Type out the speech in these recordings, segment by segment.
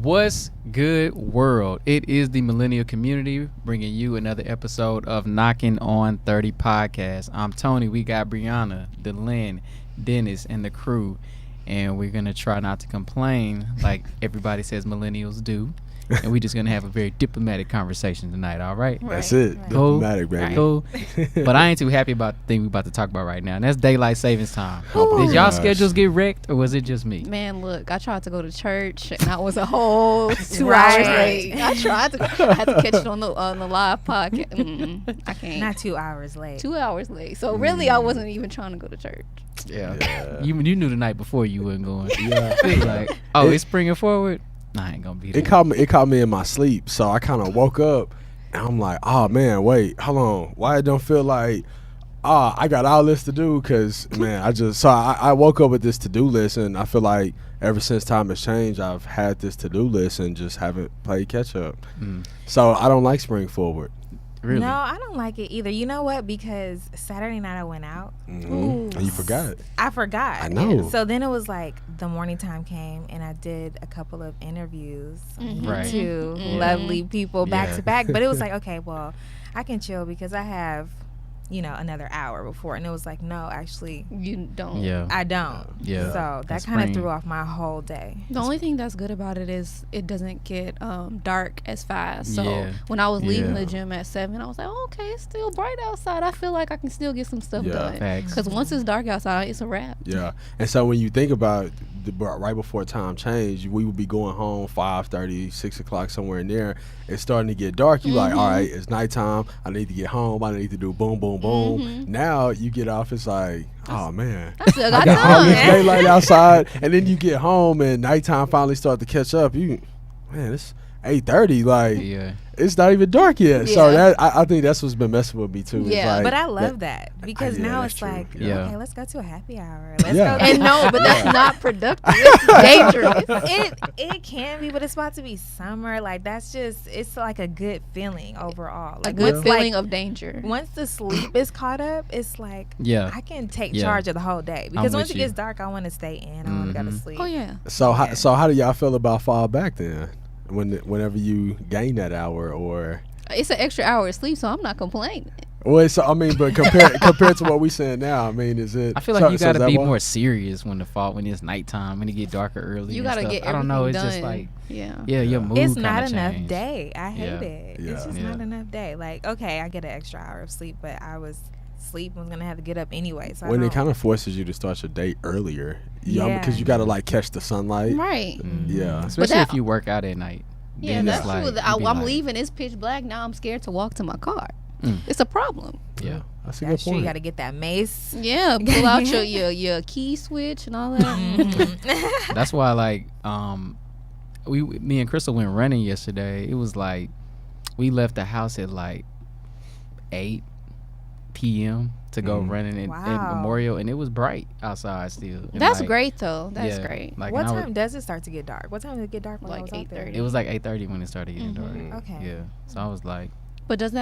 What's good, world? It is the Millennial Community bringing you another episode of Knockin on 30 podcast. I'm Tony. We got Brianna, Delyn, Dennis, and the crew, and we're gonna try not to complain like everybody says millennials do, and we're just gonna have a very diplomatic conversation tonight. All right? That's it. Right. Diplomatic, baby. Cool. But I ain't too happy about the thing we're about to talk about right now, and that's daylight savings time. Oh Did y'all gosh. schedules get wrecked, or was it just me? Man, look, I tried to go to church, and I was a whole 2 Right. hours late. I tried to, I had to catch it on the live podcast. I can't. Not 2 hours late. 2 hours late. So really, I wasn't even trying to go to church. Yeah. You knew the night before you wasn't going. Yeah. It was like, oh, it's springing forward. Nah, I ain't gonna be there. It caught me in my sleep, so I kind of woke up and I'm like, oh man, wait, hold on, why it don't feel like I got all this to do? Because man, I woke up with this to-do list, and I feel like ever since time has changed, I've had this to-do list and just haven't played catch up. So I don't like spring forward. Really? No, I don't like it either. You know what? Because Saturday night I went out. And you forgot. I forgot. I know. So then it was like the morning time came, and I did a couple of interviews Right. to lovely people back Yeah. to back. But it was like, okay, well, I can chill because I have, another hour before. And it was like, no, actually, You don't. Yeah. I don't. Yeah. So that That's kind of spring. threw off my whole day. The only thing that's good about it is it doesn't get dark as fast. So Yeah. when I was leaving Yeah. the gym at 7, I was like, oh, okay, it's still bright outside. I feel like I can still get some stuff Yeah. done. Facts. Because once it's dark outside, it's a wrap. Yeah. And so when you think about right before time change, we would be going home 5:30, 6 o'clock, somewhere in there. It's starting to get dark. You like, all right, it's nighttime. I need to get home. I need to do boom, boom, boom. Now you get off. It's like, oh man, I still got I got all this time. daylight outside, and then you get home and nighttime finally start to catch up. It's 8:30. Like, Yeah. it's not even dark yet. So Yeah. I think that's what's been messing with me too. It's Yeah, like, But I love that because yeah, now that's it's true. like, Yeah. okay, let's go to a happy hour. Let's Yeah. go. And no, but that's not productive. It's dangerous. It can be, but it's about to be summer. Like it's like a good feeling overall. A Like good once, feeling like, of danger. once the sleep is caught up, it's like Yeah. I can take Yeah. charge of the whole day because once with it you. gets dark, I want to stay in. I want to go to sleep. Oh, yeah. So Yeah. how do y'all feel about fall back then? Whenever you gain that hour, or It's an extra hour of sleep, so I'm not complaining. well, but compared to what we saying now, I mean, is it? I feel like you is gotta that be why? more serious when it's nighttime, when it get darker early. You and got to stuff. get I don't everything know. It's done. just like Yeah. your mood. It's kinda not enough change. day. I hate Yeah. it. Yeah. It's just Yeah. not enough day. Like, okay, I get an extra hour of sleep, but I was gonna have to get up anyway. So When it kind of forces you to start your day earlier, Yeah. because you got to like catch the sunlight. Right. Yeah. Especially that- if you work out at night. Yeah, Then that's it's like, true. you be I'm like, leaving. It's pitch black. Now I'm scared to walk to my car. Mm. It's a problem. Yeah. That's a good That's true. point. You got to get that mace. Yeah, pull out your key switch and all that. That's why, like, me and Crystal went running yesterday. It was like we left the house at like 8 p.m. to go running in Wow. Memorial, and it was bright outside still. And That's like, great though. That's yeah, great. Like, What and I was- time does it start to get dark? What time did it get dark when I Like was out there? 8:30. It was like 8:30 when it started getting dark. Okay. Yeah. So I was like, But doesn't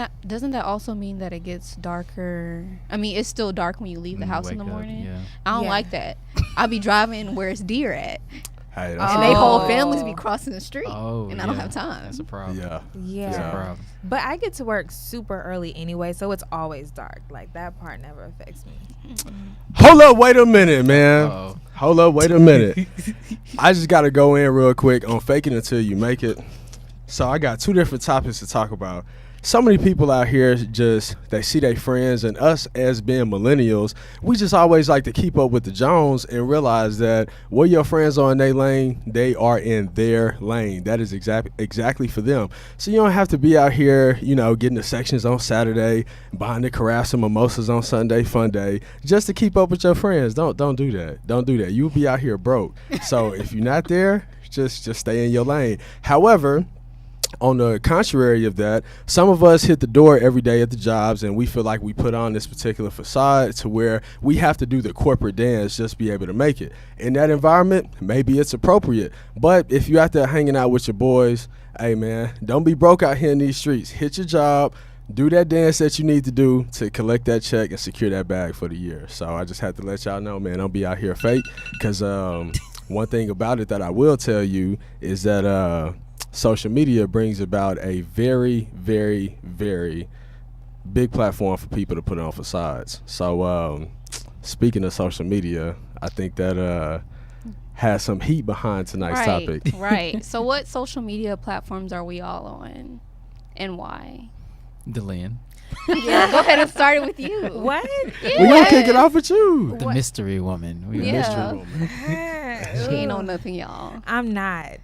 that also mean that it gets darker? I mean, it's still dark when you leave the when you house in the wake up, morning. Yeah. I don't Yeah. like that. I be driving where it's deer at, Hey, that's and a they whole Oh. families be crossing the street, Oh, and I don't yeah. have time. That's a problem. yeah. Yeah. That's a problem. But I get to work super early anyway, so it's always dark. Like, that part never affects me. Hold up, wait a minute, man. Uh-oh. Hold up, wait a minute. I just got to go in real quick on fake it until you make it. So I got two different topics to talk about. So many people out here they see their friends, and us as being millennials, we just always like to keep up with the Jones and realize that where your friends are in their lane, they are in their lane. That is exactly for them. So you don't have to be out here, getting the sections on Saturday, buying the carafe and mimosas on Sunday, fun day, just to keep up with your friends. Don't do that. Don't do that. You'll be out here broke. So if you're not there, just stay in your lane. However, on the contrary of that, some of us hit the door every day at the jobs, and we feel like we put on this particular facade to where we have to do the corporate dance just to be able to make it. In that environment, maybe it's appropriate. But if you're out there hanging out with your boys, hey man, don't be broke out here in these streets. Hit your job, do that dance that you need to do to collect that check and secure that bag for the year. So I just had to let y'all know, man, don't be out here fake, because one thing about it that I will tell you is that social media brings about a very, very, very big platform for people to put on facades. So speaking of social media, I think that has some heat behind tonight's topic. Right. So what social media platforms are we all on and why? Delin, Yeah, go ahead and start it with you. What? Yeah. We're gonna kick it off with you. the mystery woman. We Yeah. Mystery woman. She ain't on nothing, y'all. I'm not.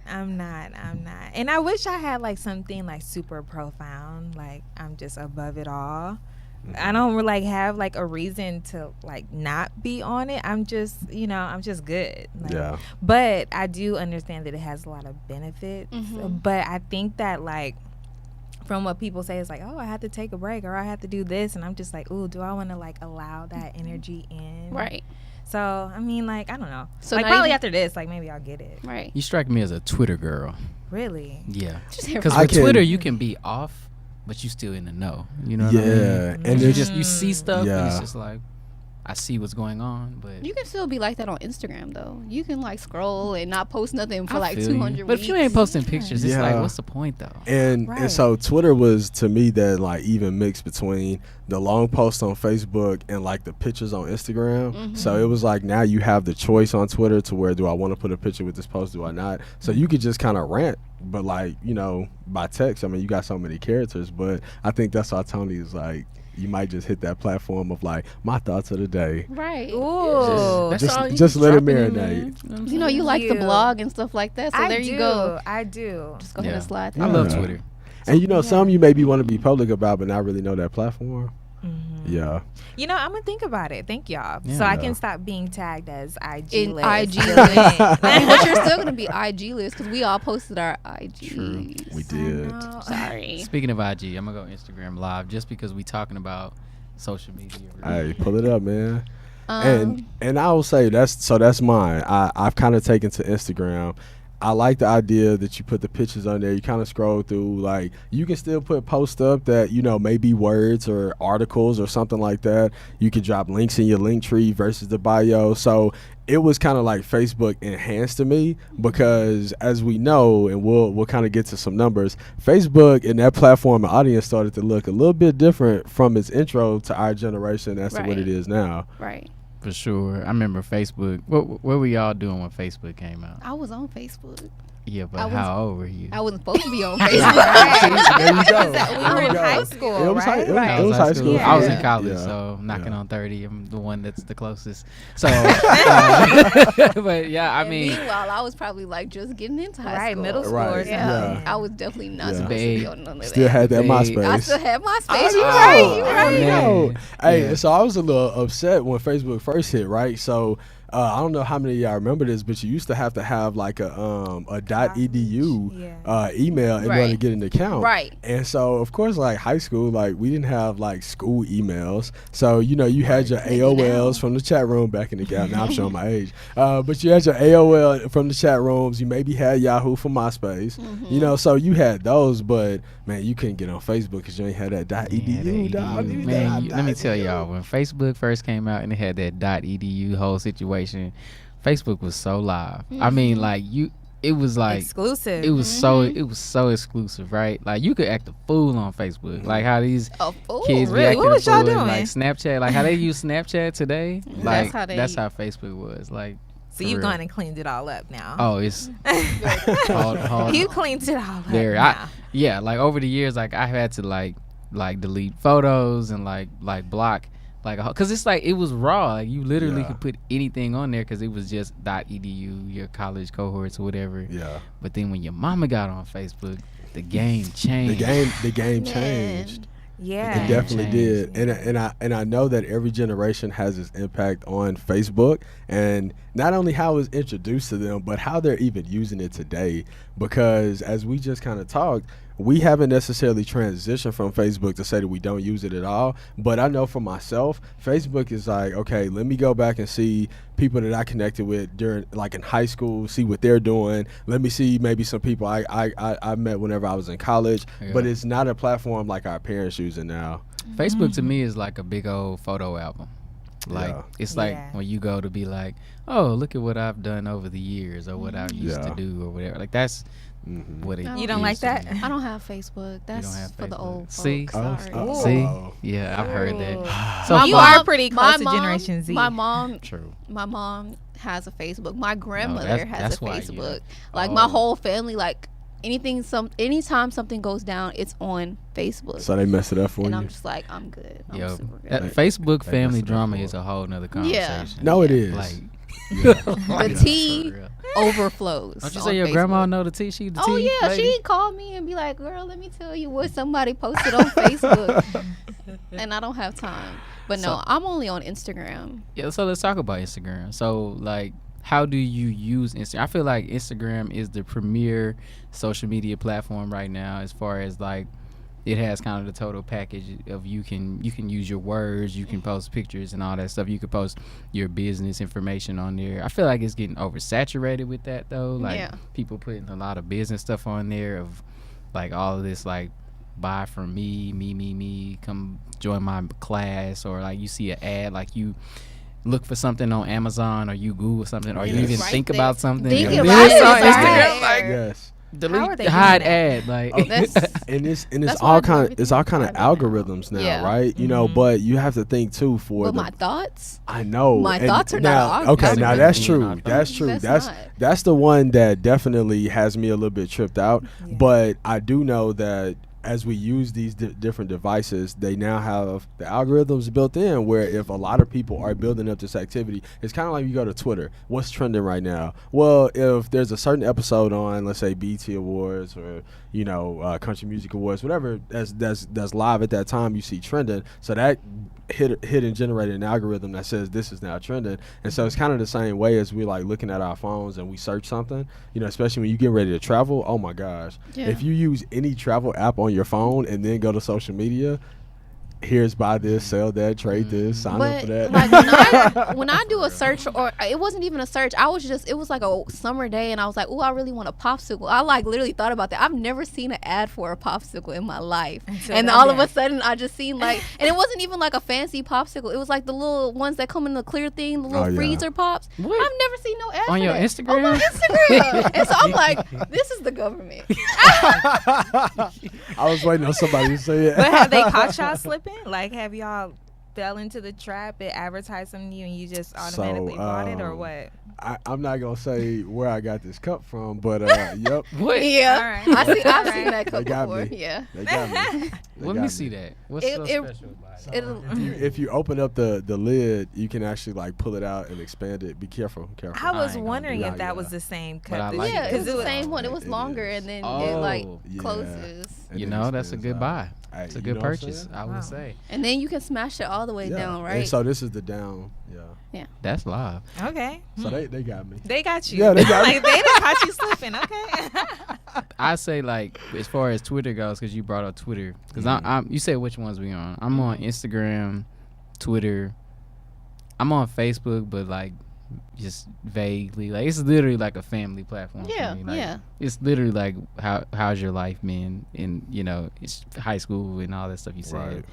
And I wish I had like something like super profound. Like I'm just above it all. I don't like have like a reason to like not be on it. I'm just, I'm just good. Like, Yeah. But I do understand that it has a lot of benefits. But I think that like from what people say, it's like, oh, I had to take a break or I had to do this. And I'm just like, ooh, do I want to like allow that energy in? Right. So, I mean, like, I don't know. So like now probably you- after this, like maybe I'll get it. Right. You strike me as a Twitter girl. Really? Yeah. Just here Because for- I with can- Twitter, you can be off, but you still in the know. You know what I mean? Yeah. And You it's just you see stuff, and Yeah. it's just like, I see what's going on, but You can still be like that on Instagram though. You can like scroll and not post nothing for I like feel you. 200 But if you weeks. ain't posting pictures, it's like, Yeah. what's the point though? And Right. so Twitter was to me that like even mixed between the long posts on Facebook and like the pictures on Instagram. So it was like now you have the choice on Twitter to where do I want to put a picture with this post, do I not? So you could just kind of rant, but like, by text. I mean, you got so many characters, but I think that's why Tony is like, you might just hit that platform of like my thoughts of the day. Right. Ooh. That's Just- all you just let it drop in, marinate. man. You know what I'm You know, saying? you like the You. blog and stuff like that. So I there do. you go. I do. Just go ahead and slide through. I love Yeah. Twitter. And some you maybe want to be public about, but not really know that platform. Yeah. I'm gonna think about it. Thank y'all. Yeah. So I can stop being tagged as IG In list. IG list. I mean, but you're still gonna be IG list because we all posted our IG. True. We did. Sorry. Speaking of IG, I'm gonna go Instagram live just because we talking about social media. Hey, pull it up, man. Um, And I will say that's mine. I've kind of taken to Instagram. I like the idea that you put the pictures on there. You kind of scroll through, like you can still put posts up that maybe words or articles or something like that. You can drop links in your link tree versus the bio. So it was kind of like Facebook enhanced to me because as we know, and we'll kind of get to some numbers, Facebook and that platform and audience started to look a little bit different from its intro to our generation as to what Right. it is now. right. For sure. I remember Facebook. What were y'all doing when Facebook came out? I was on Facebook. Yeah, but I was- how old were you? I wasn't supposed to be on Facebook. There you go. We There were you in go. high school, It was high- right? it was- Right. it was high school. I was in Yeah. college, Yeah. so knocking Yeah. on 30. I'm the one that's the closest. So, but yeah, I And mean, meanwhile, I was probably like just getting into high Right, school. middle school Right, or Yeah. something. I was definitely not Yeah. supposed to be on none of Still that. had that Hey, MySpace. I still had my I space. know. You're right. You're I right. know. Man. Hey, Yeah. so I was a little upset when Facebook first hit, right? So I don't know how many of y'all remember this, but you used to have like a .edu email in order to Right. get an account. Right. And so of course, like high school, like we didn't have like school emails. So you had your They do AOLs now. from the chat room back in the day. Now I'm showing my age. But you had your AOL from the chat rooms. You maybe had Yahoo from MySpace. So you had those, but man, you couldn't get on Facebook because you ain't had that .edu. dog. You man, did let me tell .edu. y'all, when Facebook first came out and it had that .edu whole situation, Facebook was so live. I mean, like it was like Exclusive. it was so exclusive, right? Like you could act a fool on Facebook, like how these A fool. kids be really? acting What a was y'all fool in, doing? like Snapchat, like how they use Snapchat today. Like how they- that's how Facebook was. Like So for you've real. gone and cleaned it all up now. Oh, it's hard. You cleaned it all up Very. now. Yeah, like over the years, like I had to like delete photos and like block because it's like it was raw. Like you literally Yeah. could put anything on there because it was just .edu, your college cohorts or whatever. Yeah. But then when your mama got on Facebook, the game changed. The game Man. changed. Yeah. It definitely changed. did, and I know that every generation has its impact on Facebook, and not only how it's introduced to them, but how they're even using it today. Because as we just kind of talked, we haven't necessarily transitioned from Facebook to say that we don't use it at all. But I know for myself, Facebook is like, okay, let me go back and see people that I connected with during, like in high school, see what they're doing. Let me see maybe some people I met whenever I was in college. Yeah. But it's not a platform like our parents using now. Facebook to me is like a big old photo album. Like Yeah. it's like Yeah. when you go to be like, oh, look at what I've done over the years or what I used to Yeah. do or whatever. Like that's what it. You don't like used to that? be. I don't have Facebook. That's have for the Facebook. old folks. See? Sorry. See, Oh. yeah, I've heard Ooh. that. So You far- are pretty my close to mom- Generation Z. My mom true. has a Facebook. My grandmother that's- has that's a why, Facebook. yeah. Like my whole family, like anytime something goes down, it's on Facebook. So they messed it up for and you. I'm just like, I'm good. I'm Yo, super good. that Facebook they family messed it up drama for is it. a whole nother Yeah. conversation. No, it is. Like, The tea for real. overflows. Don't you on say your Facebook. grandma know the tea? She the tea Oh yeah, lady? she'd call me and be like, "Girl, let me tell you what somebody posted on Facebook," and I don't have time. But no, So- I'm only on Instagram. Yeah, so let's talk about Instagram. So, like, how do you use Instagram? I feel like Instagram is the premier social media platform right now, as far as like it has kind of the total package of you can use your words, you can post pictures and all that stuff. You can post your business information on there. I feel like it's getting oversaturated with that though. Like Yeah. people putting a lot of business stuff on there of like all of this like buy from me, come join my class, or like you see an ad like you look for something on Amazon or you Google something or you Yes. even Right think there. about something. Think and about then it's it, on it's Instagram right like there. Yes. How are delete they the hide doing that? ad like That's And it's That's why all I do kind of everything it's all kind of private now. algorithms now, Yeah. right? You know, but you have to think too for but the my thoughts. I know. My and thoughts are now, not okay. algorithm. Now that's Yeah, true. not That's true. That's That's not. the one that definitely has me a little bit tripped out. Yeah. But I do know that as we use these different devices, they now have the algorithms built in where if a lot of people are building up this activity, it's kind of like you go to Twitter. What's trending right now? Well, if there's a certain episode on, let's say BT Awards or Country Music Awards, whatever that's live at that time, you see trending. So that hit and generated an algorithm that says this is now trending. And so it's kind of the same way as we like looking at our phones and we search something, especially when you get ready to travel. Oh my gosh. Yeah. If you use any travel app on your phone and then go to social media, here's buy this, sell that, trade this, sign up But for that. like when I do a search, or it wasn't even a search, it was like a summer day and I was like, oh, I really want a popsicle. I like literally thought about that. I've never seen an ad for a popsicle in my life. Until And that all of day. a sudden I just seen like, and it wasn't even like a fancy popsicle. It was like the little ones that come in the clear thing, the little Oh, yeah. freezer pops. What? I've never seen no ad On for your that. Instagram? On my Instagram. And so I'm like, this is the government. I was waiting on somebody to say it. But have they caught y'all slipping? Like, have y'all fell into the trap? It advertised something to you and you just automatically bought it, or what? I'm not gonna say where I got this cup from, but yep, what? Yeah. All right. I've All seen right. that cup They got before. me. Yeah. they got me. They Let got me see that. What's It- so it- special about it? It'll, If you open up the lid, you can actually like pull it out and expand it. Be careful. I was I ain't gonna wondering do if that. that Yeah. was the same But I cup. like yeah, it. it was the was- same one. It was it longer, is. and then Oh. it like Yeah. closes, And You it know, that's a extends good out. buy. Hey, It's a you good know what I'm purchase, saying? I Wow. would say. and then you can smash it all the way Yeah. down, And right? so this is the down. Yeah. That's live. Okay. So they got me. They got you. Yeah, they got me. Like, they done caught you slipping. Okay. I say like as far as Twitter goes, because you brought up Twitter. Because I'm you said which ones we on? I'm on Instagram, Twitter. I'm on Facebook, but like just vaguely. Like it's literally like a family platform. Yeah, for me. Like, yeah. It's literally like how's your life been in it's high school and all that stuff you said.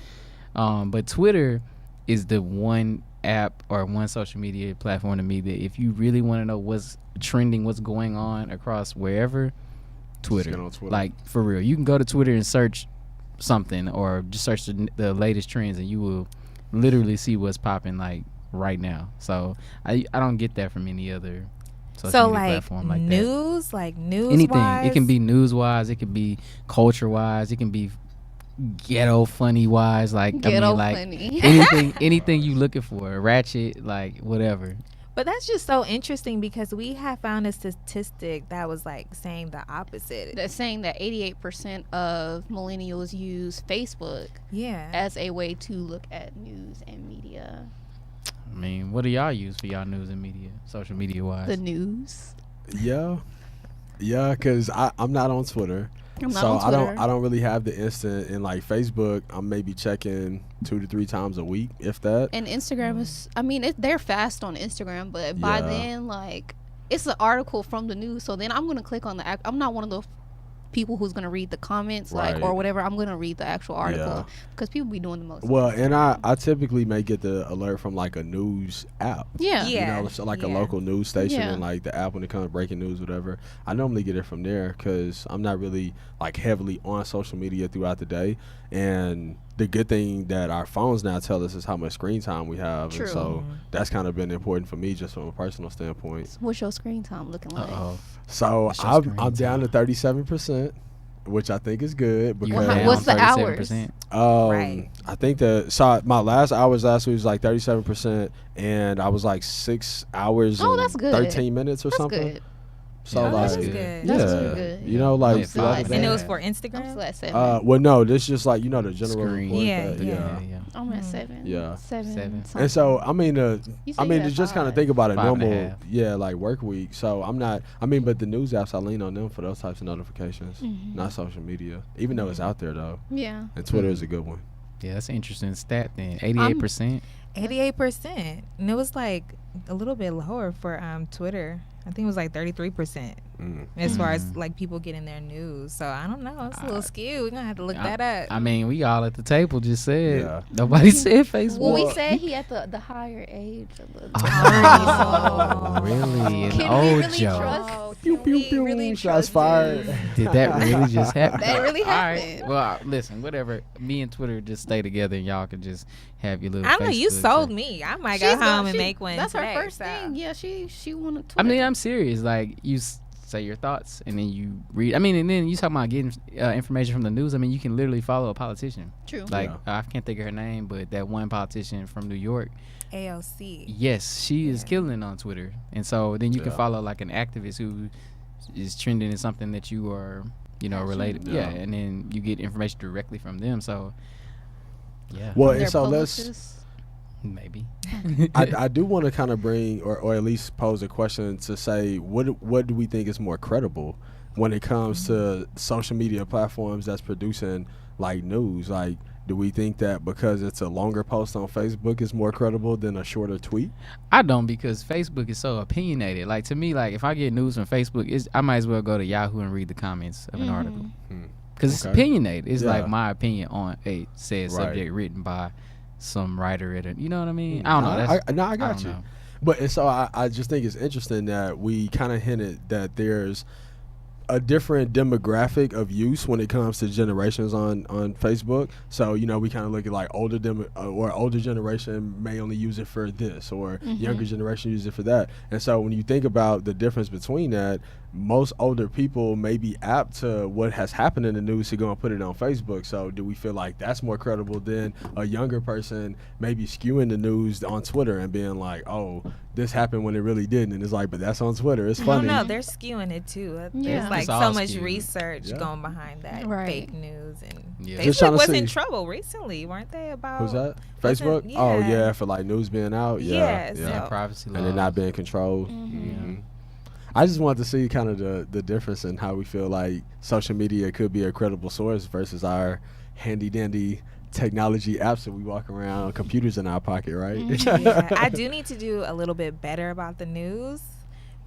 Right. But Twitter is the one app or one social media platform to me that if you really want to know what's trending, what's going on across wherever, Twitter. get on Twitter. Like for real, you can go to Twitter and search something or just search the latest trends and you will literally see what's popping like right now. So I don't get that from any other social So media like platform like that. news, like news. Anything. Wise? It can be news wise, it can be culture wise, it can be ghetto funny wise, like Ghetto like funny. anything you looking for, ratchet, like whatever. But that's just so interesting because we have found a statistic that was like saying the opposite. That's saying that 88% of millennials use Facebook Yeah. as a way to look at news and media. I mean, what do y'all use for y'all news and media, social media wise? The news. Yeah, because I'm not on Twitter. I'm not so on Twitter. I don't really have the instant. And like Facebook, I'm maybe checking 2 to 3 times a week, if that. And Instagram is, I mean, they're fast on Instagram, but by Yeah. then, like, it's an article from the news. So then I'm going to click on I'm not one of those people who's gonna read the comments, Right. like or whatever. I'm gonna read the actual article Yeah. because people be doing the most. Well, and I typically may get the alert from like a news app. Yeah. Yeah. You know, so like a Yeah. local news station Yeah. and like the app when it comes to breaking news, whatever. I normally get it from there because I'm not really like heavily on social media throughout the day. And the good thing that our phones now tell us is how much screen time we have. True. And so that's kind of been important for me just from a personal standpoint. What's your screen time looking like? So What's your I'm screen down to time? 37%, which I think is good You because down What's the 37%? Right. I think that so my last hours last week was like 37%, and I was like 6 hours Oh, and that's good. 13 minutes or That's something. good. So Yeah, like, that's That's good. good. That's yeah, really good. you know, like I'm the still other at day- And it was Yeah. for I'm Instagram. still at 7. well, no, this just like the general Screen. report. Yeah, that- yeah. I'm at 7. Yeah. 7. Seven. And so something. I mean, You said I you mean, had to just kind of 5. think about a 5.5. normal, like work week. So I'm not. I mean, but the news apps, I lean on them for those types of notifications, not social media. Even though it's out there though, Yeah. and Twitter is a good one. Yeah, that's an interesting stat then. 88%. 88%, and it was like a little bit lower for Twitter. I think it was like 33% as far as like people getting their news. So I don't know. It's a little skewed. We're gonna have to look that up. I mean, we all at the table just said. Yeah. Nobody said Facebook. Well, we said he at the higher age. Of the Oh, really? An Can we old really joke. trust? Pew, Can pew, we pew. really Shots trust fired. him? Did that really just happen? That really All right. happened. Well, listen, whatever. Me and Twitter just stay together and y'all can just have your little I don't know. You Facebook sold thing. me. I might She's go home gonna- and she- make one. That's today, her first so. thing. Yeah, she wanted to. I mean, I'm serious. Like, you say your thoughts and then you read. I mean, and then you talk about getting information from the news. I mean, you can literally follow a politician. True. Like, Yeah. I can't think of her name, but that one politician from New York. AOC. Yes, she is Yeah. killing on Twitter. And so then you can Yeah. follow like an activist who is trending in something that you are, related. Yeah. Yeah, and then you get information directly from them. So, yeah, Well, Their and so publicists. maybe. I do want to kind of bring or at least pose a question to say what do we think is more credible when it comes to social media platforms that's producing like news? Like, do we think that because it's a longer post on Facebook is more credible than a shorter tweet? I don't, because Facebook is so opinionated. Like, to me, like if I get news from Facebook, I might as well go to Yahoo and read the comments of an article because it's Okay. opinionated. It's Yeah. like my opinion on a said Right. subject written by some writer at a, you know what I mean? I don't know. I got don't you. know. But and so I just think it's interesting that we kind of hinted that there's a different demographic of use when it comes to generations on Facebook. So we kind of look at like older generation may only use it for this, or younger generation use it for that. And so when you think about the difference between that, most older people may be apt to what has happened in the news to go and put it on Facebook. So do we feel like that's more credible than a younger person maybe skewing the news on Twitter and being like, oh, this happened when it really didn't, and it's like, but that's on Twitter, it's I funny. don't know. They're skewing it too. Yeah. There's like It's so all much skewed. research Yeah. going behind that Right. fake news, and Yeah. Just trying Facebook to was in see. trouble recently, weren't they? About Who's that? wasn't- Facebook? Oh yeah. yeah, for like news being out. Yeah, Yeah, yeah. Yeah, so- privacy laws. And it not being controlled. Mhm. I just wanted to see kind of the difference in how we feel like social media could be a credible source versus our handy dandy technology apps that we walk around, computers in our pocket, right? Yeah, I do need to do a little bit better about the news,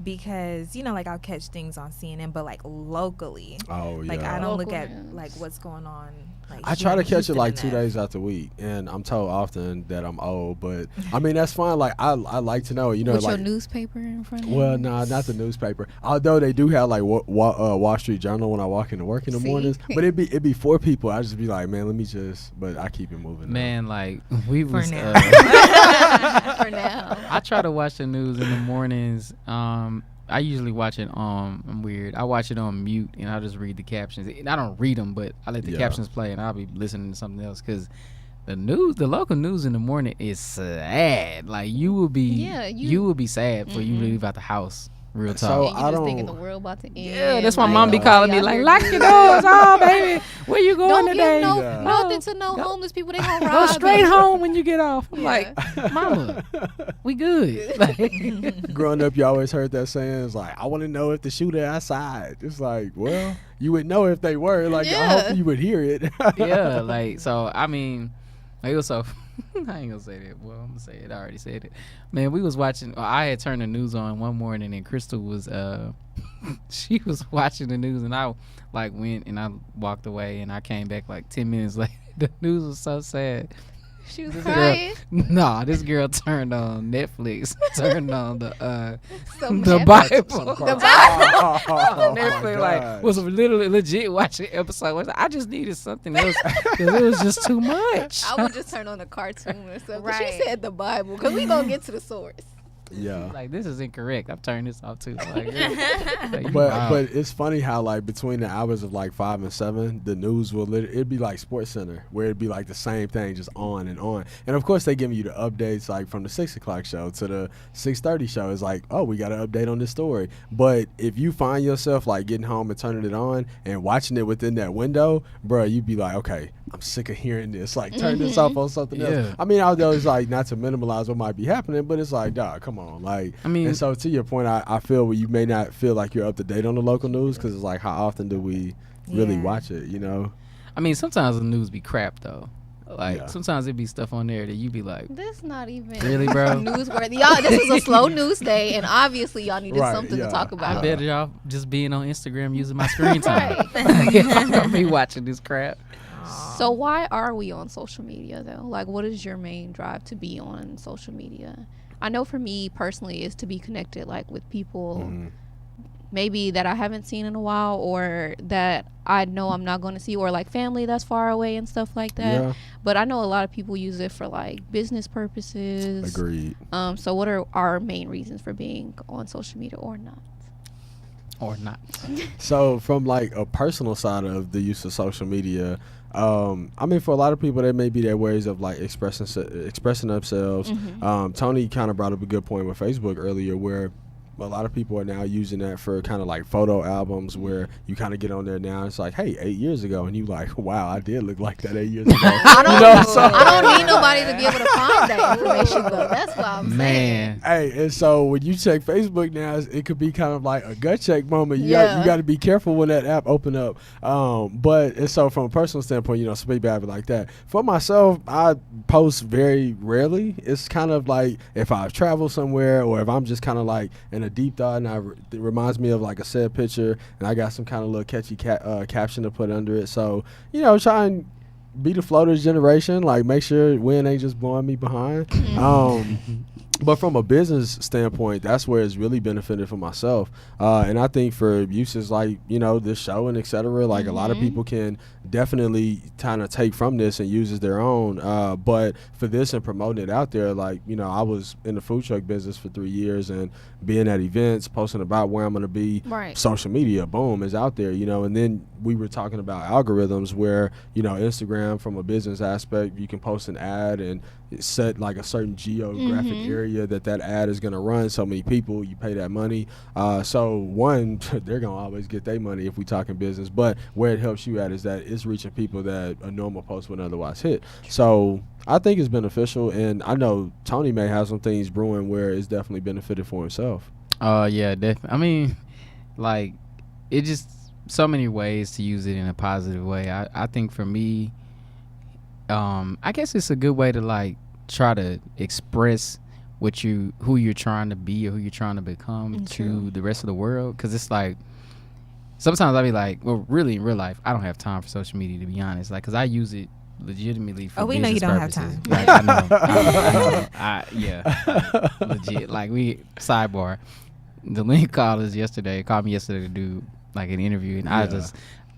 because like I'll catch things on CNN, but like locally, Oh yeah. like I don't look Local at news. like what's going on. Like I try to catch it Houston like and 2 that. days out the week, and I'm told often that I'm old, but I mean that's fine. Like I like to know, With like your newspaper in front of you. well, nah, not the newspaper. Although they do have like Wall Street Journal when I walk into work in the See? mornings, but it'd be 4 people. I just be like, man, let me just. But I keep it moving. Man, like we For was. now. For now. I try to watch the news in the mornings. I usually watch it on. I'm weird. I watch it on mute and I just read the captions. And I don't read them, but I let the Yeah. captions play and I'll be listening to something else because the local news in the morning is sad. Like you will be, Yeah, you will be sad for you to leave out the house. Real talk. So And I you just thinking the don't. world about to end. Yeah, that's why like, mom be oh, calling me y'all like, here lock good. your doors, oh baby, where you going Don't today? give Yeah. nothing to no homeless people. They gonna rob Go straight you. home when you get off. I'm Yeah. like, mama, we good. Like, Growing up, you always heard that saying. It's like, I want to know if the shooter outside. It's like, well, you would know if they were. Like, I Yeah. hope you would hear it. yeah, like so. I mean, like, it was so. I ain't gonna say that. Well, I'm gonna say it. I already said it. Man, we was watching. I had turned the news on one morning, and Crystal was she was watching the news, and I like went and I walked away, and I came back like 10 minutes later. The news was so sad. She was This crying. Nah, this girl turned on Netflix, turned on the Some the Netflix- Bible. The Bible. Oh, Netflix my like God. was literally legit watching episode. I just needed something else because it was just too much. I would just turn on a cartoon or something. Right. She said the Bible because we gonna get to the source. Yeah. Like, this is incorrect. I'm turning this off too. Like, you But wild. but it's funny how like between the hours of like 5 and 7, the news will it'd be like Sports Center where it'd be like the same thing just on and on. And of course they giving you the updates like from the 6 o'clock show to the 6:30 show. It's like, oh, we got an update on this story. But if you find yourself like getting home and turning it on and watching it within that window, bro, you'd be like, okay, I'm sick of hearing this. Like turn this off on something Yeah. else. I mean, although it's like not to minimize what might be happening, but it's like, dog, come on, like. I mean, And so to your point, I feel you may not feel like you're up to date on the local news because it's like how often do we really Yeah. watch it, you know? I mean, sometimes the news be crap though. Like Yeah. sometimes it be stuff on there that you be like, This not even Really, bro? newsworthy. Y'all, this is a slow news day, and obviously y'all needed Right, something yeah. to talk I about. bet y'all just being on Instagram using my screen time. Right. I'm gonna be watching this crap. So why are we on social media though? Like, what is your main drive to be on social media? I know for me personally is to be connected like with people Mhm. maybe that I haven't seen in a while or that I know I'm not going to see, or like family that's far away and stuff like that. Yeah, But I know a lot of people use it for like business purposes. agreed. So what are our main reasons for being on social media or not? Or not. So from like a personal side of the use of social media, I mean, for a lot of people, there may be their ways of like expressing themselves. Tony kind of brought up a good point with Facebook earlier, where a lot of people are now using that for kind of like photo albums, where you kind of get on there now. It's like, hey, 8 years ago, and you like, wow, I did look like that 8 years ago. I don't, You know, so- I don't need nobody to be able to find that information though. That's why I'm saying. Man. Hey, and so when you check Facebook now, it could be kind of like a gut check moment. You Yeah. got to be careful when that app open up. But and so from a personal standpoint, you know, some people have it like that. For myself, I post very rarely. It's kind of like if I travel somewhere or if I'm just kind of like in a deep thought and it reminds me of like a sad picture and I got some kind of little catchy caption to put under it. So, you know, try and be the floaters generation, like make sure wind ain't just blowing me behind. But from a business standpoint, that's where it's really benefited for myself. And I think for uses like, you know, this show and et cetera, like a lot of people can definitely kind of take from this and use as their own. But for this and promoting it out there, like, you know, I was in the food truck business for 3 years and being at events, posting about where I'm going to be. Right. Social media, boom, is out there, you know. And then we were talking about algorithms where, you know, Instagram from a business aspect, you can post an ad and set like a certain geographic area that ad is going to run. So many people, you pay that money. So one, they're going to always get their money if we talking business. But where it helps you at is that it's reaching people that a normal post wouldn't otherwise hit. So I think it's beneficial. And I know Tony may have some things brewing where it's definitely benefited for himself. Yeah, definitely. I mean, like, it just so many ways to use it in a positive way. I think for me, I guess it's a good way to like try to express who you're trying to be or who you're trying to become to the rest of the world. Because it's like sometimes I'll be like, well, really in real life, I don't have time for social media, to be honest. Like, because I use it legitimately for we know you business don't have purposes. time. Like, I know. Yeah, legit. Like, we sidebar. The link called me yesterday to do like an interview, and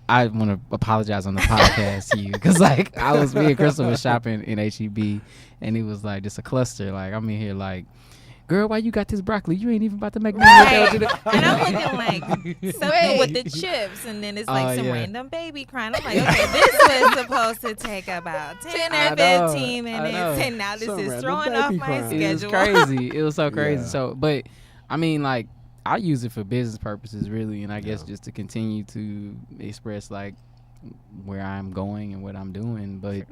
I want to apologize on the podcast to you because like me and Crystal was shopping in HEB, and it was like just a cluster. Like, I'm in here like, girl, why you got this broccoli? You ain't even about to make me Right. look at And I'm looking like something with the chips, and then it's like some yeah. random baby crying. I'm like, okay, this was supposed to take about 10 I or know, 15 I minutes, know. and now this Some is random throwing off baby my crying. It was schedule. crazy. It was so crazy. Yeah. So, but I mean, like, I use it for business purposes, really, and I guess just to continue to express like where I'm going and what I'm doing. But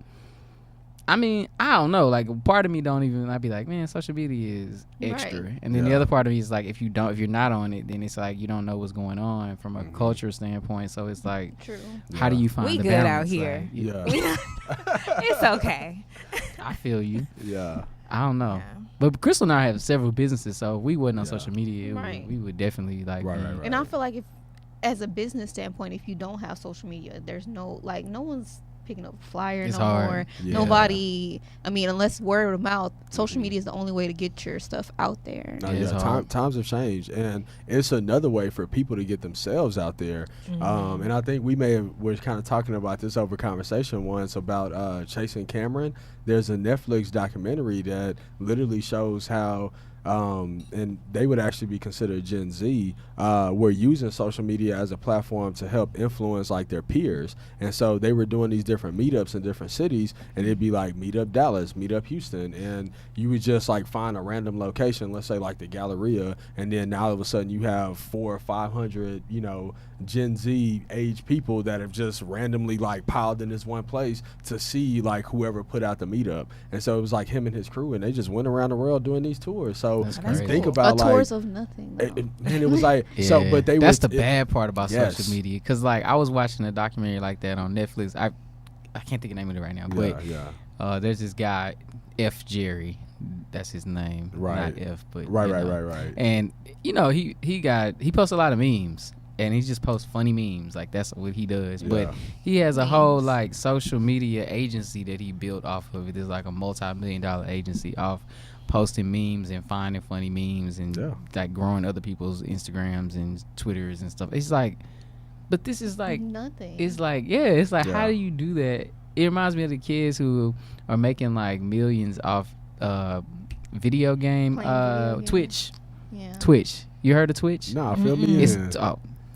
I mean, I don't know. Like, part of me don't even. I'd be like, man, social media is extra, Right. and then the Yeah. other part of me is like, if you're not on it, then it's like you don't know what's going on from a culture standpoint. So it's like, True. how do you find We the good out balance? here. Like, Yeah. It's okay. I feel you. Yeah. I don't know. Yeah. But Crystal and I have several businesses, so if we wasn't on Yeah. social media, Right. we would definitely like. Right, be- right, right. And I feel like if, as a business standpoint, if you don't have social media, there's no one's picking up a flyer It's no hard. more. Yeah. Nobody. I mean, unless word of mouth, social media is the only way to get your stuff out there. No, Yeah, it's yeah, hard. times have changed, and it's another way for people to get themselves out there. And I think we're kind of talking about this over conversation once about Chasing Cameron. There's a Netflix documentary that literally shows how. And they would actually be considered Gen Z, were using social media as a platform to help influence like their peers. And so they were doing these different meetups in different cities, and it'd be like Meetup Dallas, Meetup Houston, and you would just like find a random location, let's say like the Galleria, and then now all of a sudden you have 400 or 500, Gen Z age people that have just randomly like piled in this one place to see like whoever put out the meetup. And so it was like him and his crew, and they just went around the world doing these tours. So That's you crazy. think Cool. about like tours of nothing. though. and it was like so, but they that's were the bad part about Yes. social media, because like I was watching a documentary like that on Netflix. I can't think of the name of it right now, but yeah. there's this guy F Jerry, that's his name, Right. not F, but Right, you right, know. right. And he posts a lot of memes, and he just posts funny memes, like that's what he does. Yeah. But he has a whole Memes. like social media agency that he built off of it. It's like a multi-million-dollar agency off posting memes and finding funny memes and Yeah. like growing other people's Instagrams and Twitters and stuff. It's like, but this is like, nothing. it's like, it's like, Yeah. how do you do that? It reminds me of the kids who are making like millions off video game, Playing video games. Twitch. yeah. Twitch. You heard of Twitch? Nah, feel Mm-mm. me It's in.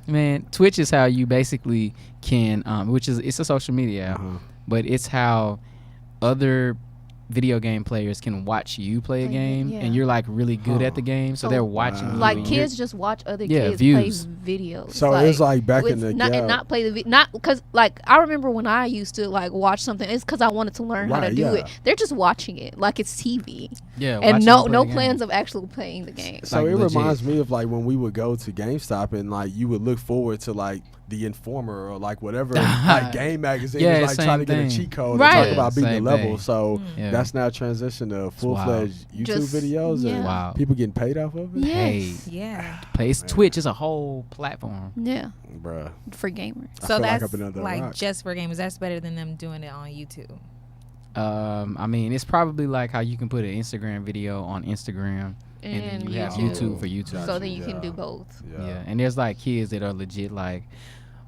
man, Twitch is how you basically can, it's a social media, app, Uh-huh. but it's how other video game players can watch you play a Play it, game, yeah. and you're like really good at the game, so So, they're watching you. Like and you're- kids just watch other Yeah, kids views. play videos. So it's like back in it's the not, and not play the not because like I remember when I used to like watch something. It's because I wanted to learn how to Right, do yeah. it. They're just watching it like it's TV, yeah, and watching no you play no a game. plans of actually playing the game. So like it legit. reminds me of like when we would go to GameStop and like you would look forward to like the Informer or like whatever like game magazine Yeah, was like trying to same get a thing. cheat code Right. and talk about beating the Same level. thing. So Yeah. that's now transitioned to full fledged YouTube Just- videos and yeah. Wow. people getting paid off of it. Yes. Hey. Yeah. It's Twitch is a whole platform. Yeah, Bruh. for gamers. I So feel like I've that's been under a like rock. just for gamers. That's better than them doing it on YouTube. I mean, it's probably like how you can put an Instagram video on Instagram, and then you have YouTube for YouTube. Gotcha. So then you Yeah. can do both. Yeah, and there's like kids that are legit like,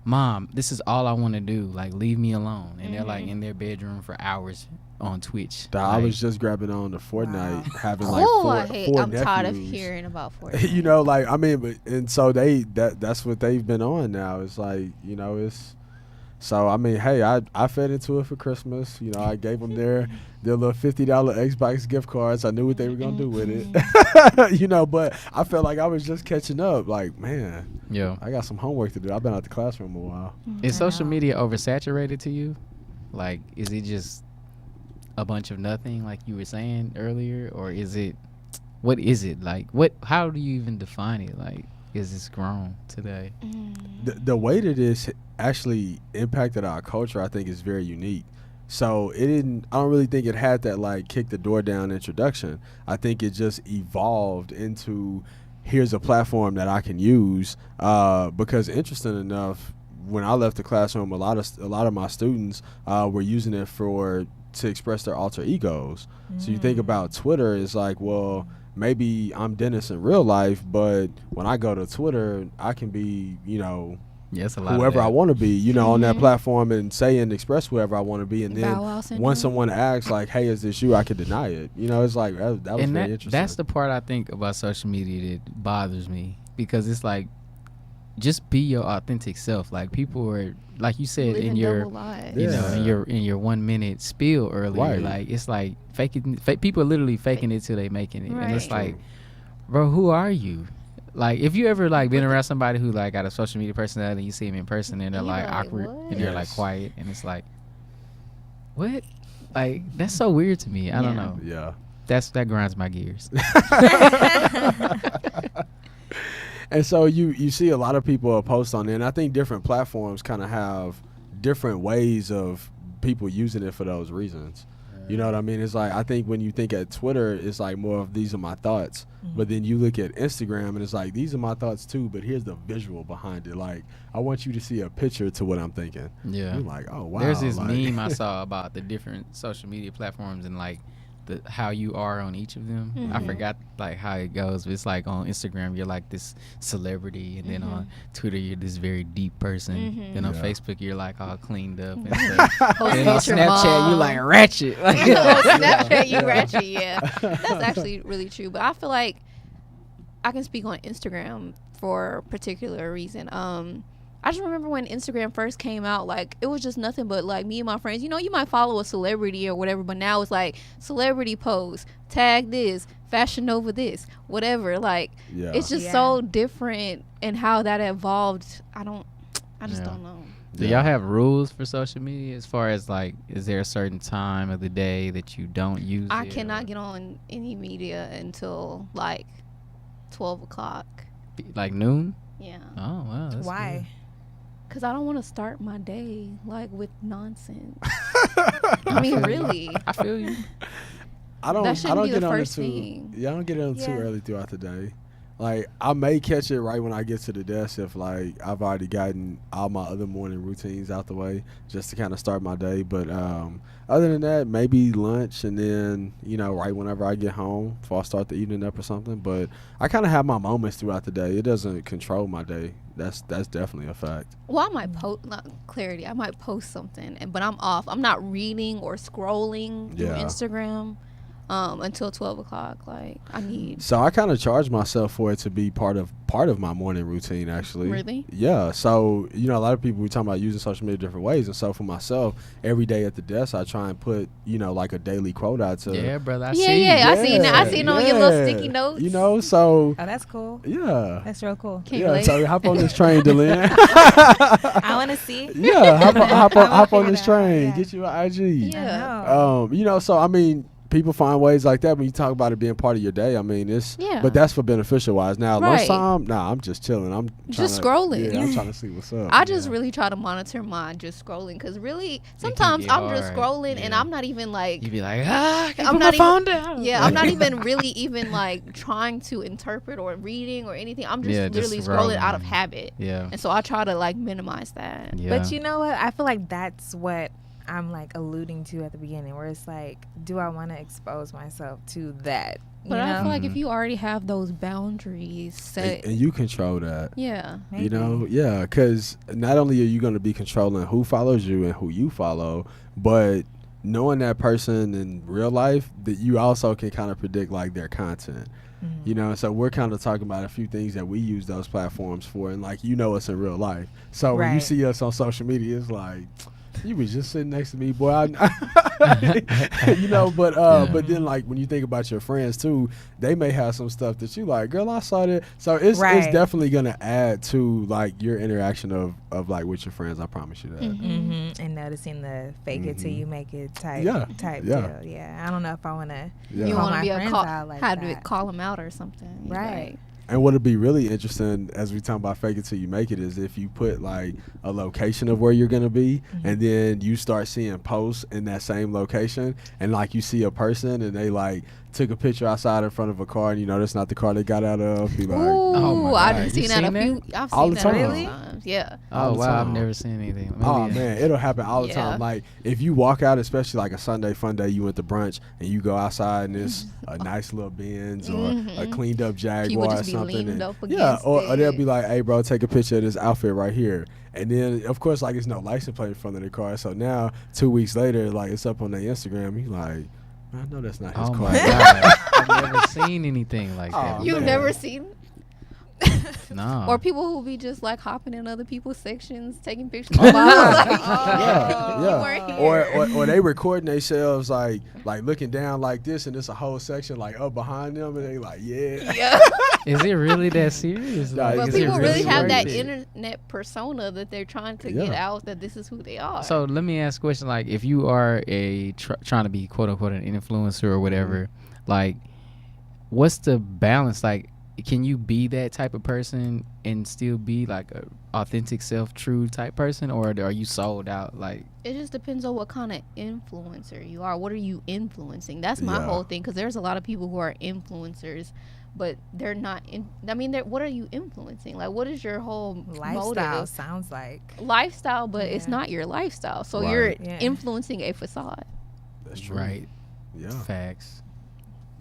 Mom, this is all I want to do. Like, leave me alone. And they're like in their bedroom for hours on Twitch. I Like, was just grabbing on to Fortnite, Wow. having like I'm tired of nephews. hearing about Fortnite. You know, like I mean, but and so that's what they've been on now. It's like it's. So I mean, hey, I fed into it for Christmas. You know, I gave them their little $50 Xbox gift cards. I knew what they were gonna do with it. But I felt like I was just catching up. Like, man, yeah. I got some homework to do. I've been out the classroom a while. Is I social know. media oversaturated to you? Like, is it just a bunch of nothing, like you were saying earlier, or is it? What is it like? How do you even define it? Like, is this grown today? The way that this actually impacted our culture, I think, is very unique. So I don't really think it had that like kick the door down introduction. I think it just evolved into here's a platform that I can use because interesting enough, when I left the classroom, a lot of my students were using it to express their alter egos. So you think about Twitter, it's like, well, maybe I'm Dennis in real life, but when I go to Twitter, I can be, Yes, a lot. whoever of I that. want to be, on that platform and say and express whoever I want to be. And then Bow Wow syndrome. once someone asks, like, hey, is this you? I could deny it. It's like, that was And very interesting. that's the part I think about social media that bothers me, because it's like, just be your authentic self. Like, people are, like you said, Living in your, double lives. you know, Yeah. in your 1 minute spiel earlier, Right. like, it's like people are literally faking it till they making it, and it's Right. like, bro, who are you? Like, if you ever like been around somebody who like got a social media personality, and you see them in person and they're You're like like, awkward what? and they're like Yes. quiet, and it's like, what? Like, that's so weird to me. I don't Yeah. know. Yeah. That grinds my gears. And so you see a lot of people post on there, and I think different platforms kind of have different ways of people using it for those reasons. You know what I mean? It's like, I think when you think at Twitter, it's like more of these are my thoughts. But then you look at Instagram and it's like, these are my thoughts too, but here's the visual behind it. Like, I want you to see a picture to what I'm thinking. Yeah. You're like, oh, wow. There's this like, meme I saw about the different social media platforms and like how you are on each of them. I forgot like how it goes, but it's like on Instagram you're like this celebrity, and then on Twitter you're this very deep person. Then on Facebook you're like all cleaned up and stuff. And then on Snapchat you like ratchet. Like, Snapchat, you ratchet. Yeah, that's actually really true. But I feel like I can speak on Instagram for a particular reason. I just remember when Instagram first came out, like, it was just nothing but, like, me and my friends. You know, you might follow a celebrity or whatever, but now it's, like, celebrity pose, tag this, Fashion Nova this, whatever. Like, it's just so different in how that evolved. I just don't know. Do y'all have rules for social media as far as, like, is there a certain time of the day that you don't use I it, cannot get on any media until, like, 12 o'clock. like noon? Yeah. Oh, wow. That's Why? good. Because I don't want to start my day, like, with nonsense. I mean, really. I feel you. I don't shouldn't be get the on first it too. thing. Yeah, I don't get on too early throughout the day. Like, I may catch it right when I get to the desk if, like, I've already gotten all my other morning routines out the way just to kind of start my day. But other than that, maybe lunch and then, you know, right whenever I get home before I start the evening up or something. But I kind of have my moments throughout the day. It doesn't control my day. That's definitely a fact. Well, I might post, not clarity, I might post something, but I'm off. I'm not reading or scrolling through Instagram until 12 o'clock. Like, I need. So I kind of charge myself for it to be part of my morning routine, actually. Really? Yeah. So, you know, a lot of people, we talking about using social media different ways. And so for myself, every day at the desk, I try and put, you know, like a daily quote out to. Yeah, brother. I Yeah, see. yeah. I seen that. I seen on your little sticky notes. You know, so. Oh, that's cool. Yeah. That's real cool. Can't Yeah. relate. So hop on this train, Delin. I want to see. Yeah. Hop on this figure it out, train. yeah. Get you an IG. Yeah. I know. You know, so I mean, people find ways like that when you talk about it being part of your day. I mean, but that's for beneficial wise. Now, Right. lunchtime, nah, I'm just chilling. I'm Just tryna- scrolling. Yeah, I'm trying to see what's up. I just really try to monitor mine just scrolling, because really sometimes get I'm just hard. scrolling and Yeah. I'm not even like You be like, I can I'm put not my phone down. yeah, I'm not even really even like trying to interpret or reading or anything. I'm just Yeah, just literally scrolling out of scrolling. habit. Yeah. And so I try to like minimize that. Yeah. But you know what? I feel like that's what I'm like alluding to at the beginning, where it's like, do I want to expose myself to that? You But I know? feel like if you already have those boundaries set, and you control that. yeah. Maybe. You know, yeah, because not only are you going to be controlling who follows you and who you follow, but knowing that person in real life, that you also can kind of predict like their content. You know, so we're kind of talking about a few things that we use those platforms for, and like, you know, us in real life. So when you Right. see us on social media, it's like, you was just sitting next to me, boy. You know, but then like when you think about your friends too, they may have some stuff that you like, girl, I saw that. So it's Right. definitely gonna add to like your interaction of like with your friends. I promise you that. And noticing the fake it till you make it type Yeah. type Yeah. deal. Yeah, I don't know if I want to. Yeah. You Call want to my be a friends call, out like how to that. call them out or something. Right. And what'll be really interesting as we talk about fake it till you make it is if you put like a location of where you're gonna be, and then you start seeing posts in that same location, and like you see a person and they like took a picture outside in front of a car, and you know that's not the car they got out of. Be like, Ooh, Oh my I God. done You seen that seen a that? few. I've All seen the that time. a few Really? times. Yeah. Oh, all the wow. I've time. never seen anything. oh Maybe, man, it'll happen all the Yeah. time. Like if you walk out, especially like a Sunday fun day, you went to brunch and you go outside and it's a nice little Benz or a cleaned up Jaguar or just be something. leaned and- up yeah, against or they'll it. be like, "Hey, bro, take a picture of this outfit right here." And then of course, like it's no license plate in front of the car. So now 2 weeks later, like it's up on their Instagram. You like, I know that's not his Oh car. my God. I've never seen anything like that. Oh, You've man. never seen No. or people who be just like hopping in other people's sections, taking pictures. Oh, of bottles, yeah. like, Yeah, you yeah. weren't Or here. or they recording themselves like looking down like this, and it's a whole section like up behind them, and they like, yeah. Yeah. Is it really that serious? Nah, Like, But is it people really have worth that it? internet persona that they're trying to get Yeah. out that this is who they are. So let me ask a question. Like, if you are trying to be quote unquote an influencer or whatever, like, what's the balance? Like, can you be that type of person and still be like a authentic self, true type person, or are you sold out? Like, It just depends on what kind of influencer you are. What are you influencing? That's my Yeah. whole thing. Because there's a lot of people who are influencers, but they're not. What are you influencing? Like, what is your whole Lifestyle motive? sounds like. Lifestyle, but it's Yeah. not your lifestyle. So Right. you're Yeah. influencing a facade. That's true. right? Yeah. Facts.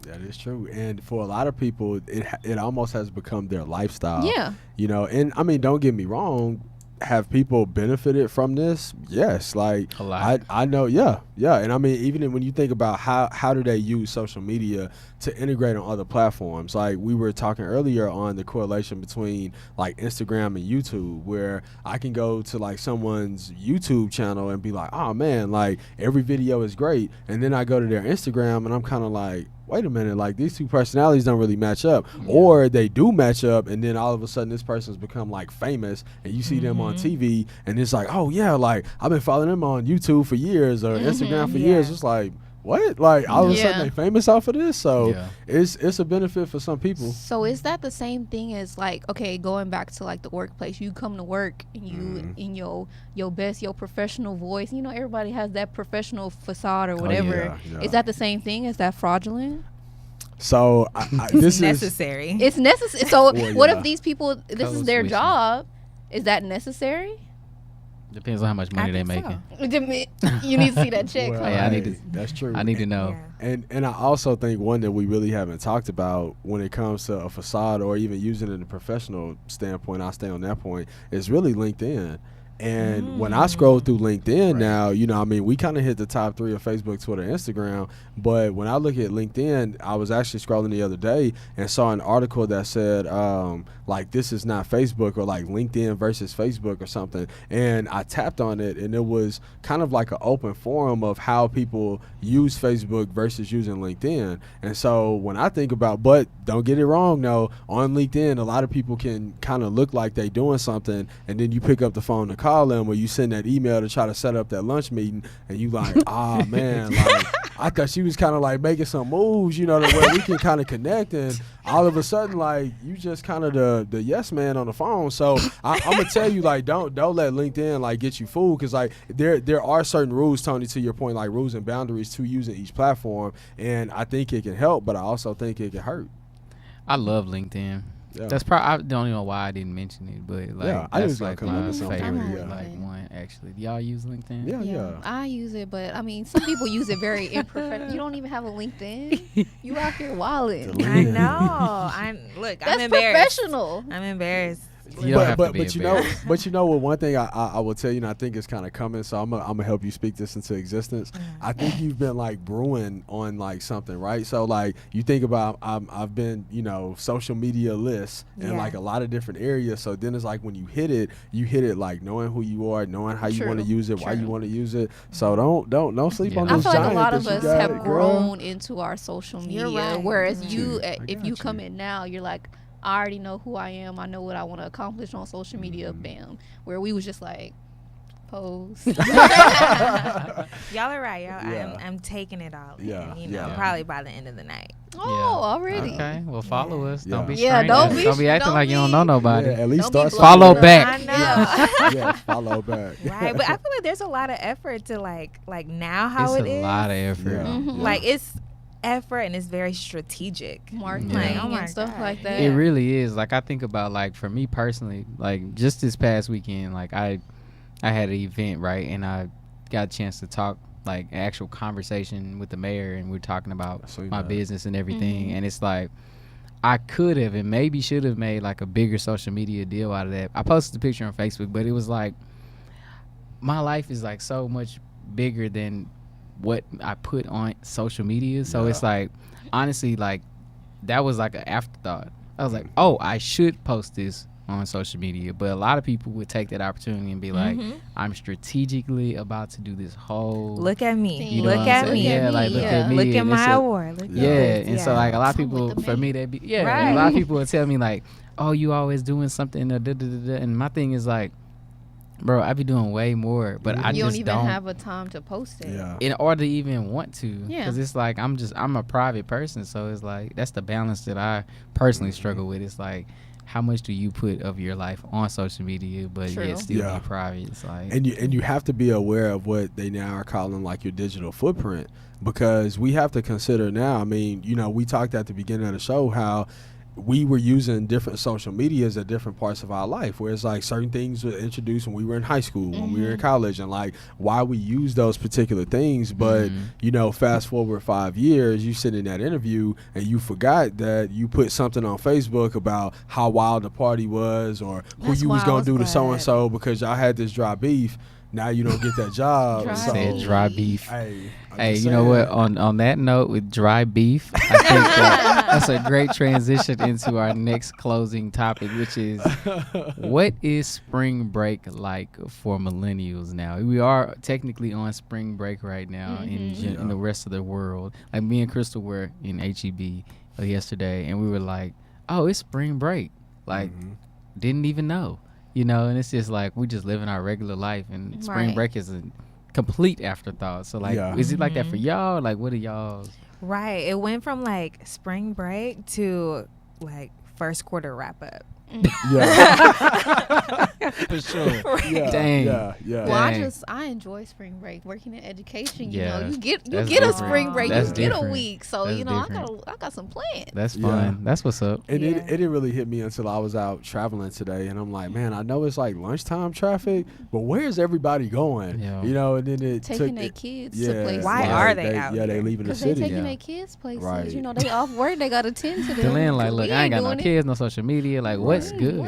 That is true, and for a lot of people, it almost has become their lifestyle. Yeah. You know, and I mean, don't get me wrong. Have people benefited from this? Yes, like A lot. I know, yeah, and I mean, even when you think about how do they use social media to integrate on other platforms, like we were talking earlier on the correlation between like Instagram and YouTube, where I can go to like someone's YouTube channel and be like, oh man, like every video is great, and then I go to their Instagram and I'm kind of like, wait a minute, like these two personalities don't really match up, or they do match up, and then all of a sudden this person's become like famous, and you see them on TV, and it's like, oh yeah, like I've been following them on YouTube for years or Instagram for years. It's like, what? Like all of a sudden Yeah. they famous off of this, so Yeah. it's a benefit for some people. So is that the same thing as like, okay, going back to like the workplace, you come to work and you Mm-hmm. in your best, your professional voice, you know, everybody has that professional facade or whatever. Oh, yeah. Is that the same thing? Is that fraudulent? So this is necessary. It's necessary. So Well, what yeah. if these people, this is Code their switching. job? Is that necessary? Depends on how much money I they think making. You need to see that check. well, huh? Yeah, I need to- that's true. I need to know. Yeah. And I also think one that we really haven't talked about when it comes to a facade or even using it in a professional standpoint, I'll stay on that point, is really LinkedIn. And when I scroll through LinkedIn now, you know, I mean, we kind of hit the top 3 of Facebook, Twitter, Instagram. But when I look at LinkedIn, I was actually scrolling the other day and saw an article that said, like, this is not Facebook, or like LinkedIn versus Facebook or something. And I tapped on it, and it was kind of like an open forum of how people use Facebook versus using LinkedIn. And so when I think about, but don't get it wrong, though, on LinkedIn, a lot of people can kind of look like they doing something, and then you pick up the phone to call them, or you send that email to try to set up that lunch meeting, and you like, ah, man, like I thought she was kind of like making some moves, you know, to where we can kind of connect, and all of a sudden, like, you just kind of the yes man on the phone. So I'm gonna tell you, like, don't let LinkedIn like get you fooled, because like there are certain rules, Tony, to your point, like rules and boundaries to using each platform, and I think it can help, but I also think it can hurt. I love LinkedIn. Yeah. That's probably, I don't even know why I didn't mention it, but like Yeah, I that's just gotta like come up my with something. favorite I'm on like LinkedIn. one actually. Do y'all use LinkedIn? Yeah. I use it, but I mean, some people use it very imperfect. You don't even have a LinkedIn. You out here wilding. I know. I'm look. That's I'm embarrassed. professional. I'm embarrassed. You don't have to be but you know, embarrassed. but you know what? One thing I will tell you, and I think it's kind of coming. So I'm gonna help you speak this into existence. I think you've been like brewing on like something, right? So like you think about, I've been, you know, social media lists in Yeah. like a lot of different areas. So then it's like when you hit it like knowing who you are, knowing how you want to True, use it, why you true. want to use it. So don't sleep Yeah. on I this feel like a giant lot that of you us got, have girl. grown into our social You're media, right. whereas I you, got if you you. come in now, you're like, I already know who I am. I know what I want to accomplish on social media. Mm-hmm. Bam. Where we was just like, pose. Y'all are right. Y'all, Yeah. I'm taking it all in. Yeah, You know, yeah. probably by the end of the night. Oh, already. Okay, well follow us. Yeah. Don't be Yeah, strangers. don't be- acting don't like you don't know be- nobody. Yeah, at least Don't be start Follow somewhere. back. I know. Yes, follow back. Right, but I feel like there's a lot of effort to like now how It's it is. a lot of effort. Yeah. Mhm. Like it's effort and it's very strategic. Marketing Yeah. Like, oh my and stuff God. like that. It really is. Like I think about, like, for me personally, like just this past weekend, like I had an event, right, and I got a chance to talk, like actual conversation with the mayor, and we're talking about So you my know. business and everything, Mhm. and it's like I could have and maybe should have made like a bigger social media deal out of that. I posted the picture on Facebook, but it was like my life is like so much bigger than what I put on social media. So Yeah. it's like, honestly, like that was like an afterthought. I was like, oh, I should post this on social media, but a lot of people would take that opportunity and be like, Mhm. I'm strategically about to do this whole Look at me. You know Look what at I'm me. saying? Yeah, like look Yeah. at me. Look at and it's my a- award. Look at yeah, this. and so like a lot of I'm with people, the for man. me, they'd be and a lot of Right. people would tell me like, oh, you always doing something, and my thing is like, Bro, I be doing way more, but I You just don't even have a time to post it. Yeah. in order to even want to. Yeah. Because it's like I'm a private person, so it's like that's the balance that I personally struggle with. It's like, how much do you put of your life on social media, but True. yet still Yeah. be private? It's like, And you have to be aware of what they now are calling like your digital footprint, because we have to consider now. I mean, we talked at the beginning of the show how we were using different social medias at different parts of our life, where it's like certain things were introduced when we were in high school, when we were in college, and like why we use those particular things. But fast forward 5 years, you sit in that interview and you forgot that you put something on Facebook about how wild the party was, or who That's you was why I gonna was do to glad. so and so because y'all had this dry beef. Now you don't get that job. Dry so, said dry beef. Hey, I'm Hey, just you know what? saying. On that note, with dry beef, I think that's a great transition into our next closing topic, which is what is spring break like for millennials now? We are technically on spring break right now in the rest of the world. Like me and Crystal were in HEB yesterday, and we were like, "Oh, it's spring break!" Like, didn't even know, And it's just like we just living our regular life, and spring Right. break is a complete afterthought. So like, Yeah. is it like that for y'all? Like, what are y'all's? Right. It went from like spring break to like first quarter wrap up. Yeah. For sure. Yeah. Dang. Yeah. Yeah. Well, Dang. I enjoy spring break. Working in education, Yeah, you get that's a different. spring break, That's you get a different. week. So That's I different. got some plans. That's Yeah. fun. That's what's up. And Yeah. it didn't really hit me until I was out traveling today, and I'm like, man, I know it's like lunchtime traffic, but where's everybody going? Yeah. And then it Taking took their it, kids yeah, to places. Why right, are they out Yeah, they here? leaving the Because they city. taking Yeah. their kids places. Right. They off work. They got to tend to them. Delenn, like, 'Cause look, we I ain't got no doing it. kids, no social media. Like, what's good?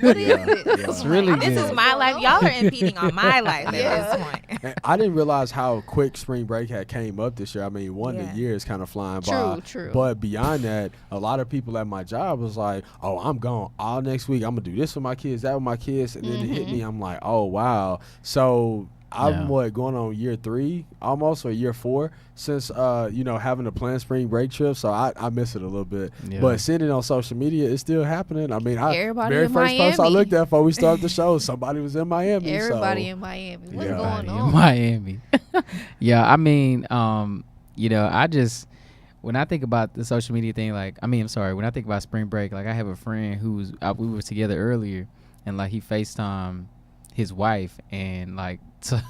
What is Yeah, it? yeah. It's really This good. is my life. Y'all are impeding on my life at Yeah. this point. And I didn't realize how quick spring break had came up this year. I mean, Yeah. the year is kind of flying by. True. But beyond that, a lot of people at my job was like, "Oh, I'm gone all next week. I'm gonna do this with my kids, that with my kids," and then it hit me. I'm like, "Oh wow!" So I'm Yeah. going on year 3 almost, or year 4 since having a planned spring break trip. So I miss it a little bit. Yeah. But seeing it on social media, it's still happening. I mean, Everybody very in first post I Miami. looked at before we started the show, somebody was in Miami. Everybody so. in Miami. What's Yeah. going Everybody on? in Miami. Yeah, I mean, I just when I think about the social media thing, when I think about spring break, like I have a friend we were together earlier, and like he FaceTimed his wife, and like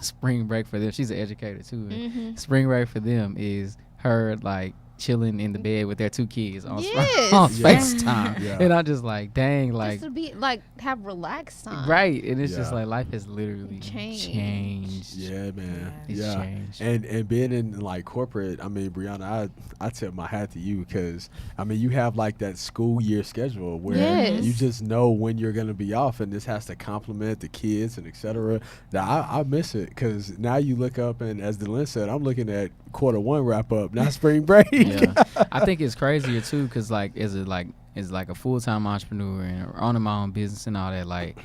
spring break for them. She's an educator too. and Spring break for them is her like chilling in the bed with their 2 kids on, Yes. on Yeah. FaceTime, Yeah. and I'm just like, dang, like Just to be like have relaxed time. right, and it's just Yeah. like life has literally changed. Yeah, man. It's Yeah. changed. And being in like corporate, I mean, Brianna, I tip my hat to you, because I mean, you have like that school year schedule where Yes. you just know when you're gonna be off, and this has to complement the kids and etc. Now I miss it, because now you look up, and as Delenn said, I'm looking at quarter 1 wrap up, not spring break. Yeah, I think it's crazier too, because like as a full-time entrepreneur and owning my own business and all that, like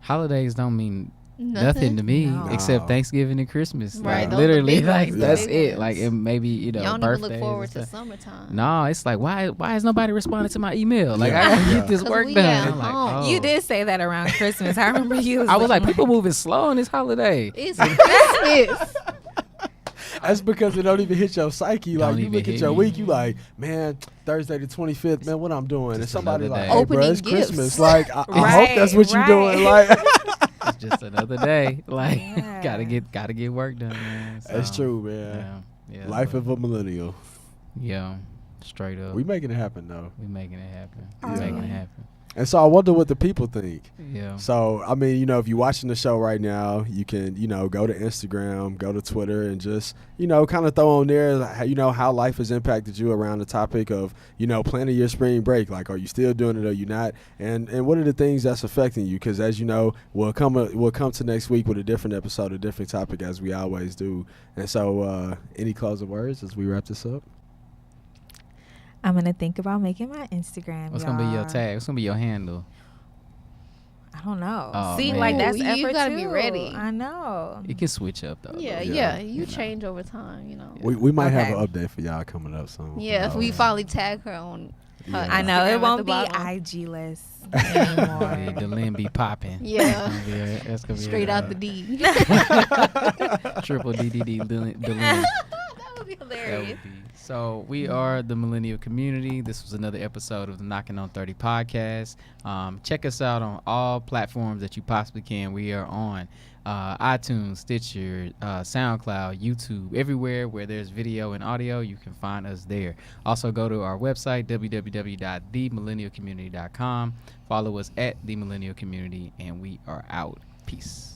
holidays don't mean nothing to me No. except Thanksgiving and Christmas. Right, Like those the literally, big like ones, the that's big it. Like ones. and maybe You don't even birthdays look and forward to stuff. summertime. No, it's like why is nobody responding to my email? Like I gotta Yeah. get this 'Cause work we done. at I'm like, home. oh. You did say that around Christmas. I remember you. I was like, looking people moving slow on this holiday. It's Christmas. That's because it don't even hit your psyche. Don't Like you even look at hit your you. week, you like, man, Thursday the 25th, man, what I'm doing? And Just somebody another like, day. hey, Opening bro, it's gifts. Christmas. Like, I Right, hope that's what you're right. doing. Like, It's just another day. Like Yeah. gotta get work done, man. that's So, true, man. Yeah, Life but- of a millennial. Yeah, straight up. We making it happen though. We making it happen. Yeah. We making it happen. And so I wonder what the people think. Yeah. So, I mean, if you're watching the show right now, you can, go to Instagram, go to Twitter, and just, kind of throw on there, how life has impacted you around the topic of, planning your spring break. Like, are you still doing it or you not? And what are the things that's affecting you? Because as you know, we'll come to next week with a different episode, a different topic, as we always do. And so, any closing words as we wrap this up? I'm gonna think about making my Instagram. What's gonna be your y'all. tag? What's gonna be your handle? I don't know. Oh, See, man. like that's Ooh, you effort gotta too. be ready. I know. You can switch up though. Yeah, Yeah. You change over time, We might have Okay. an update for y'all coming up soon. Yeah, if we finally tag her on I know Instagram it at won't the be bottom. IG-less Yeah, anymore. Delin be popping. Yeah. That's gonna be Straight out the D. triple DDD Delin. That would be That hilarious. would be. So we are the Millennial Community. This was another episode of the Knockin' on 30 podcast. Check us out on all platforms that you possibly can. We are on iTunes, Stitcher, SoundCloud, YouTube, everywhere where there's video and audio, you can find us there. Also go to our website, www.themillennialcommunity.com. Follow us at The Millennial Community, and we are out. Peace.